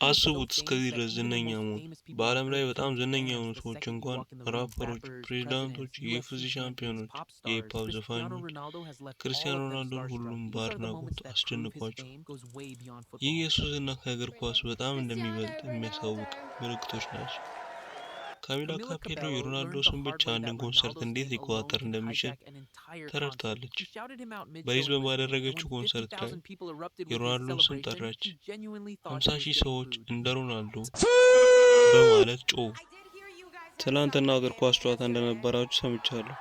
አስቡት እስከዚህ ድረስ ዝነኛ መሆን። በዓለም ላይ በጣም ዝነኛ የሆኑ ሰዎች እንኳን ራፐሮች፣ ፕሬዝዳንቶች፣ የኤፍሲ ሻምፒዮኖች፣ የሂፕሆፕ ዘፋኞች ክርስቲያኖ ሮናልዶን ሁሉም በአድናቆት አስደንቋቸው። ይህ የእሱ ዝና ከእግር ኳስ በጣም እንደሚበልጥ የሚያሳውቅ ምልክቶች ናቸው። ካሚላ ካፔሎ የሮናልዶ ስም ብቻ አንድን ኮንሰርት እንዴት ሊቆጣጠር እንደሚችል ተረድታለች። በሊዝበን ባደረገችው ኮንሰርት ላይ የሮናልዶን ስም ጠራች። 50,000 ሰዎች እንደ ሮናልዶ በማለት ጮሁ። ትናንትና እግር ኳስ ጨዋታ እንደነበራችሁ ሰምቻለሁ፣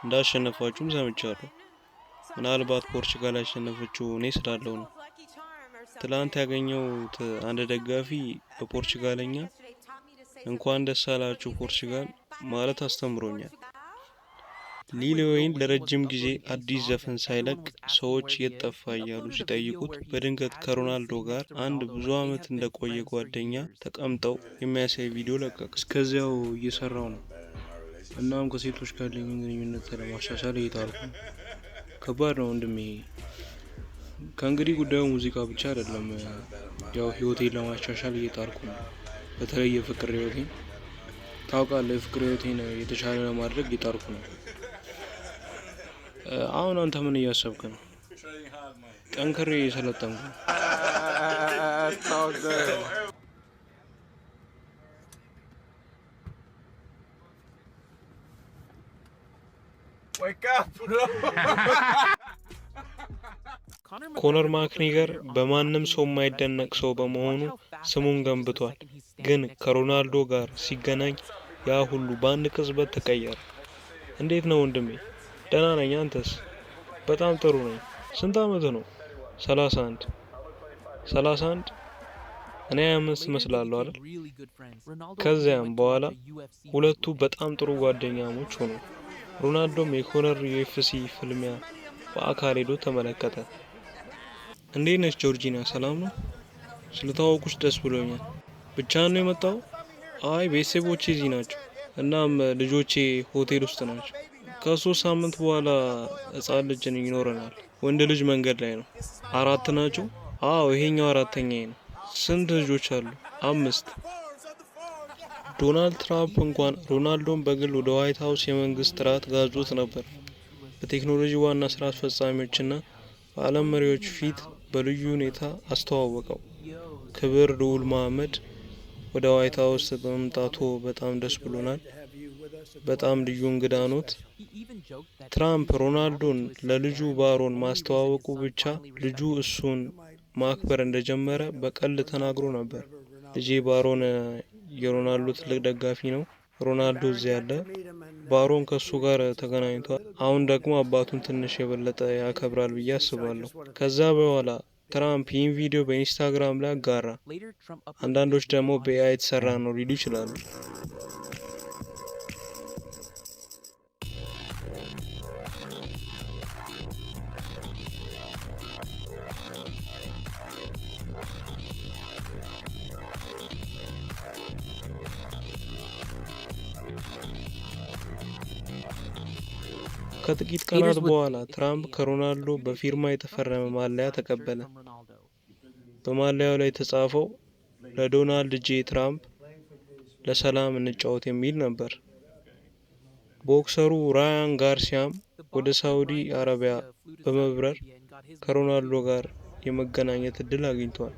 እንዳሸነፋችሁም ሰምቻለሁ። ምናልባት ፖርቹጋል ያሸነፈችው እኔ ስላለው ነው። ትላንት ያገኘሁት አንድ ደጋፊ በፖርቹጋልኛ እንኳን ደስ አላችሁ ፖርቹጋል ማለት አስተምሮኛል። ሊል ወይን ለረጅም ጊዜ አዲስ ዘፈን ሳይለቅ ሰዎች የት ጠፋ እያሉ ሲጠይቁት በድንገት ከሮናልዶ ጋር አንድ ብዙ ዓመት እንደቆየ ጓደኛ ተቀምጠው የሚያሳይ ቪዲዮ ለቀቀ። እስከዚያው እየሰራው ነው። እናም ከሴቶች ጋር ያለኝን ግንኙነት ለማሻሻል እየጣርኩ ነው። ከባድ ነው ወንድሜ። ከእንግዲህ ጉዳዩ ሙዚቃ ብቻ አይደለም። ያው ህይወቴን ለማሻሻል እየጣርኩ ነው። በተለይ የፍቅር ህይወቴን ታውቃለህ፣ የፍቅር ህይወቴን የተሻለ ለማድረግ እየጣርኩ ነው። አሁን አንተ ምን እያሰብክ ነው? ጠንክሬ እየሰለጠንኩ ነው። ኮነር ማክግሬገር በማንም ሰው የማይደነቅ ሰው በመሆኑ ስሙን ገንብቷል። ግን ከሮናልዶ ጋር ሲገናኝ ያ ሁሉ በአንድ ቅጽበት ተቀየረ። እንዴት ነው ወንድሜ? ደህና ነኝ። አንተስ? በጣም ጥሩ ነኝ። ስንት ዓመት ነው? 31 31 እኔ 25 መስላለሁ አይደል? ከዚያም በኋላ ሁለቱ በጣም ጥሩ ጓደኛሞች ሆኑ። ሮናልዶም የኮነር ዩኤፍሲ ፍልሚያ በአካል ሄዶ ተመለከተ። እንዴት ነሽ ጆርጂና? ሰላም ነው? ስለተዋወቁሽ ደስ ብሎኛል። ብቻህን ነው የመጣው? አይ ቤተሰቦቼ እዚህ ናቸው። እናም ልጆቼ ሆቴል ውስጥ ናቸው። ከ3 ሳምንት በኋላ ሕፃን ልጅ ይኖረናል። ወንድ ልጅ መንገድ ላይ ነው። 4 ናቸው? አዎ ይሄኛው 4ኛዬ ነው። ስንት ልጆች አሉ? 5። ዶናልድ ትራምፕ እንኳን ሮናልዶን በግል ወደ ዋይት ሀውስ የመንግስት ራት ጋብዞት ነበር። በቴክኖሎጂ ዋና ስራ አስፈጻሚዎችና በዓለም መሪዎች ፊት በልዩ ሁኔታ አስተዋወቀው። ክብር ልዑል መሐመድ፣ ወደ ዋይት ሀውስ በመምጣቶ በጣም ደስ ብሎናል። በጣም ልዩ እንግዳ ኖት። ትራምፕ ሮናልዶን ለልጁ ባሮን ማስተዋወቁ ብቻ ልጁ እሱን ማክበር እንደጀመረ በቀልድ ተናግሮ ነበር። ልጄ ባሮን የሮናልዶ ትልቅ ደጋፊ ነው። ሮናልዶ እዚያ ያለ ባሮን ከሱ ጋር ተገናኝቷል። አሁን ደግሞ አባቱን ትንሽ የበለጠ ያከብራል ብዬ አስባለሁ። ከዛ በኋላ ትራምፕ ይህን ቪዲዮ በኢንስታግራም ላይ አጋራ። አንዳንዶች ደግሞ በኤአይ የተሰራ ነው ሊሉ ይችላሉ። ከጥቂት ቀናት በኋላ ትራምፕ ከሮናልዶ በፊርማ የተፈረመ ማሊያ ተቀበለ። በማሊያው ላይ የተጻፈው ለዶናልድ ጄ ትራምፕ ለሰላም እንጫወት የሚል ነበር። ቦክሰሩ ራያን ጋርሲያም ወደ ሳውዲ አረቢያ በመብረር ከሮናልዶ ጋር የመገናኘት እድል አግኝቷል።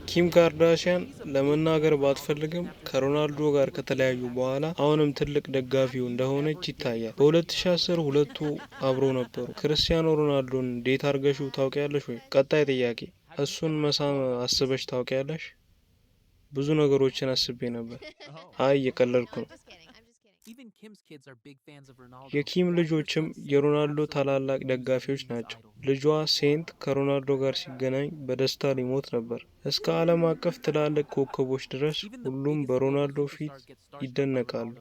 ኪም ካርዳሽያን ለመናገር ባትፈልግም ከሮናልዶ ጋር ከተለያዩ በኋላ አሁንም ትልቅ ደጋፊው እንደሆነች ይታያል። በ2010 ሁለቱ አብረው ነበሩ። ክርስቲያኖ ሮናልዶን ዴት አርገሽው ታውቂያለሽ ወይ? ቀጣይ ጥያቄ፣ እሱን መሳም አስበሽ ታውቂያለሽ? ብዙ ነገሮችን አስቤ ነበር። አይ እየቀለድኩ ነው። የኪም ልጆችም የሮናልዶ ታላላቅ ደጋፊዎች ናቸው። ልጇ ሴንት ከሮናልዶ ጋር ሲገናኝ በደስታ ሊሞት ነበር። እስከ ዓለም አቀፍ ትላልቅ ኮከቦች ድረስ ሁሉም በሮናልዶ ፊት ይደነቃሉ።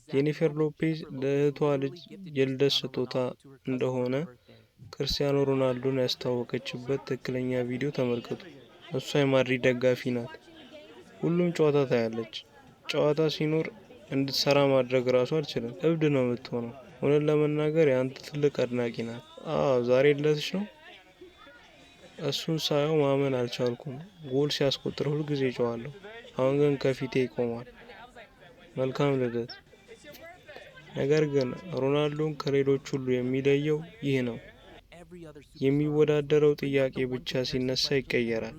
ጄኒፈር ሎፔዝ ለእህቷ ልጅ የልደት ስጦታ እንደሆነ ክርስቲያኖ ሮናልዶን ያስተዋወቀችበት ትክክለኛ ቪዲዮ ተመልከቱ። እሷ የማድሪድ ደጋፊ ናት። ሁሉም ጨዋታ ታያለች። ጨዋታ ሲኖር እንድትሰራ ማድረግ ራሱ አልችልም። እብድ ነው የምትሆነው። እውነት ለመናገር የአንተ ትልቅ አድናቂ ናት። ዛሬ ልደትሽ ነው? እሱን ሳየው ማመን አልቻልኩም። ጎል ሲያስቆጥር ሁል ጊዜ ጮኻለሁ። አሁን ግን ከፊቴ ይቆማል። መልካም ልደት። ነገር ግን ሮናልዶን ከሌሎች ሁሉ የሚለየው ይህ ነው። የሚወዳደረው ጥያቄ ብቻ ሲነሳ ይቀየራል።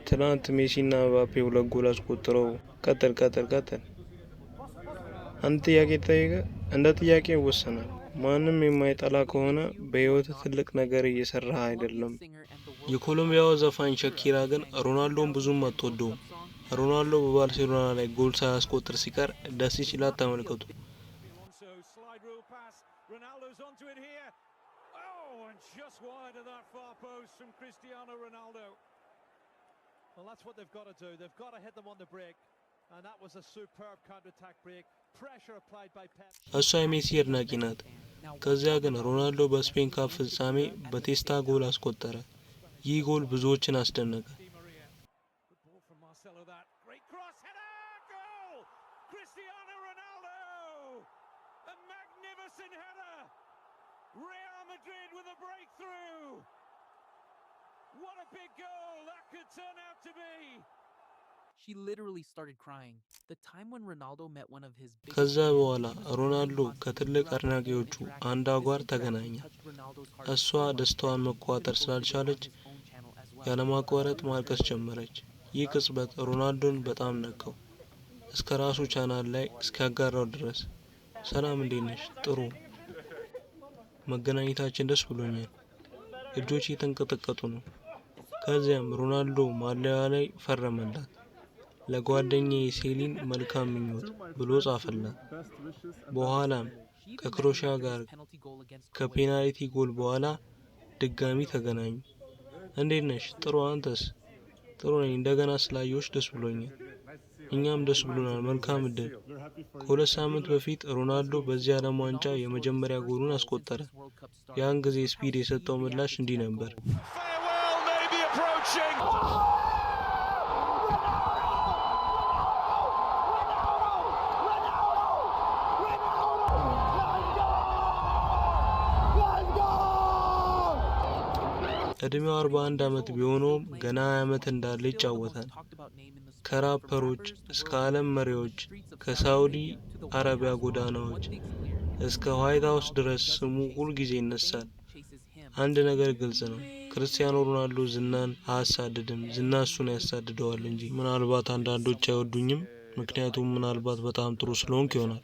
ትናንት ሜሲና ምባፔ 2 ጎል አስቆጥረው ቀጥል። አንድ ጥያቄ ተጠየቀ፣ እንደ ጥያቄ ይወሰናል። ማንም የማይጠላ ከሆነ በህይወት ትልቅ ነገር እየሰራህ አይደለም። የኮሎምቢያው ዘፋኝ ሸኪራ ግን ሮናልዶን ብዙም አትወደውም። ሮናልዶ በባርሴሎና ላይ ጎል ሳያስቆጥር ሲቀር ደስ ሲላት ተመልከቱ። Well, that's what they've got to do. They've got to hit them on the break. And that was a superb counter-attack break. Pressure applied by Pep. እሷ የሜሲ አድናቂ ናት። ከዚያ ግን ሮናልዶ በስፔን ካፕ ፍጻሜ በቴስታ ጎል አስቆጠረ። ይህ ጎል ብዙዎችን አስደነቀ። Real Madrid with a breakthrough. What a big goal that could turn out to be. She literally started crying. The time when Ronaldo met one of his big ከዛ በኋላ ሮናልዶ ከትልቅ አድናቂዎቹ አንዷ ጋር ተገናኘ። እሷ ደስታዋን መቋጠር ስላልቻለች ያለማቋረጥ ማልቀስ ጀመረች። ይህ ቅጽበት ሮናልዶን በጣም ነካው። እስከ ራሱ ቻናል ላይ እስኪያጋራው ድረስ። ሰላም እንዴት ነሽ? ጥሩ። መገናኘታችን ደስ ብሎኛል። እጆቼ ተንቀጠቀጡ ነው። ከዚያም ሮናልዶ ማሊያ ላይ ፈረመላት። ለጓደኛዬ ሴሊን መልካም ምኞት ብሎ ጻፈላት። በኋላም ከክሮሺያ ጋር ከፔናልቲ ጎል በኋላ ድጋሚ ተገናኙ። እንዴት ነሽ? ጥሩ። አንተስ? ጥሩ ነኝ። እንደገና ስላየሁሽ ደስ ብሎኛል። እኛም ደስ ብሎናል። መልካም እድል። ከ2 ሳምንት በፊት ሮናልዶ በዚህ ዓለም ዋንጫ የመጀመሪያ ጎሉን አስቆጠረ። ያን ጊዜ ስፒድ የሰጠው ምላሽ እንዲህ ነበር። እድሜው 41 ዓመት ቢሆነውም ገና 20 ዓመት እንዳለ ይጫወታል። ከራፐሮች እስከ ዓለም መሪዎች፣ ከሳውዲ አረቢያ ጎዳናዎች እስከ ዋይት ሃውስ ድረስ ስሙ ሁል ጊዜ ይነሳል። አንድ ነገር ግልጽ ነው፣ ክርስቲያኖ ሮናልዶ ዝናን አያሳድድም፣ ዝና እሱን ያሳድደዋል እንጂ። ምናልባት አንዳንዶች አይወዱኝም፣ ምክንያቱም ምናልባት በጣም ጥሩ ስለሆንኩ ይሆናል።